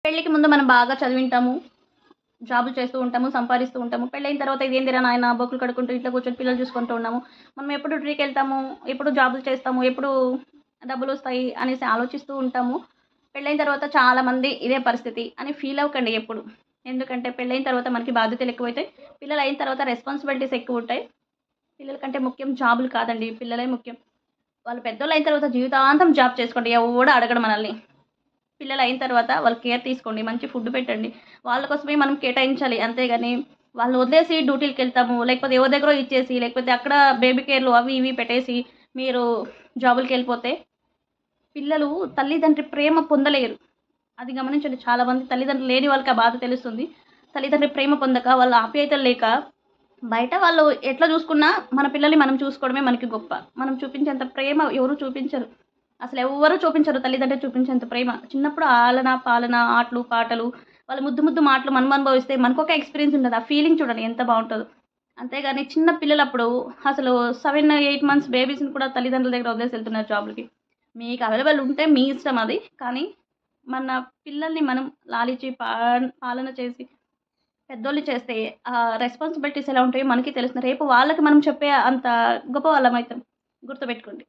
పెళ్ళికి ముందు మనం బాగా చదివింటాము. జాబులు చేస్తూ ఉంటాము, సంపాదిస్తూ ఉంటాము. పెళ్ళైన తర్వాత ఇదేందిరా నాయన బొక్కులు కడుక్కుంటూ ఇంట్లో కూర్చొని పిల్లలు చూసుకుంటూ ఉన్నాము. మనం ఎప్పుడు డ్యూటీకెళ్తాము, ఎప్పుడు జాబులు చేస్తాము, ఎప్పుడు డబ్బులొస్తాయి అనేసి ఆలోచిస్తూ ఉంటాము. పెళ్ళైన తర్వాత చాలామంది ఇదే పరిస్థితి అని ఫీల్ అవ్వకండి ఎప్పుడు. ఎందుకంటే పెళ్ళైన తర్వాత మనకి బాధ్యతలు ఎక్కువైతాయి. పిల్లలయిన తర్వాత రెస్పాన్సిబిలిటీస్ ఎక్కువుంటాయి. పిల్లల కంటే ముఖ్యం జాబులు కాదండి. పిల్లలే ముఖ్యం. వాళ్ళు పెద్దోళ్ళయిన తర్వాత జీవితాంతం జాబ్ చేసుకోండి. ఎవడు అడగడు మనల్ని. పిల్లలయిన తర్వాత వాళ్ళు కేర్ తీసుకోండి. మంచి ఫుడ్ పెట్టండి. వాళ్ళ కోసమే మనం కేటాయించాలి. అంతేగాని వాళ్ళని వదిలేసి డ్యూటీలకెళ్తాము. లేకపోతే ఎవరి దగ్గరో ఇచ్చేసి, లేకపోతే అక్కడ బేబీ కేర్‌లు అవి ఇవి పెట్టేసి మీరు జాబులకెళ్ళిపోతే పిల్లలు తల్లిదండ్రి ప్రేమ పొందలేరు. అది గమనించండి. చాలామంది తల్లిదండ్రులు లేని వాళ్ళకి ఆ బాధ తెలుస్తుంది. తల్లిదండ్రి ప్రేమ పొందక, వాళ్ళ ఆప్యాయతలు లేక బయట వాళ్ళు ఎట్లా చూసుకున్నా మన పిల్లల్ని మనం చూసుకోవడమే మనకి గొప్ప. మనం చూపించేంత ప్రేమ ఎవరు చూపించరు. అసలెవ్వరు చూపించరు తల్లిదండ్రులు చూపించేంత ప్రేమ. చిన్నప్పుడు ఆలన, పాలన, ఆటలు, పాటలు, వాళ్ళ ముద్దు ముద్దు మాటలు మనం అనుభవిస్తే మనకొక ఎక్స్‌పీరియన్స్ ఉంటది. ఆ ఫీలింగ్ చూడండి ఎంత బావుంటదో. అంతేగాని చిన్న పిల్లలప్పుడు అసలు 7, 8 మంత్స్ బేబీస్‌ని కూడా తల్లిదండ్రుల దగ్గర వదిలేసి ఎళ్తున్నారు జాబ్‌లకి. మీకు అవైలబుల్ ఉంటే మీ ఇష్టం అది. కానీ మన పిల్లల్ని మనం లాలించి పాలన చేసి పెద్దోళ్ళు చేస్తే రెస్పాన్సిబిలిటీస్ ఎలా ఉంటాయో మనకి తెలుస్తుంది. రేపు వాళ్ళకి మనం చెప్పే అంత గొప్ప వాళ్ళమైతాం. గుర్తుపెట్టుకోండి.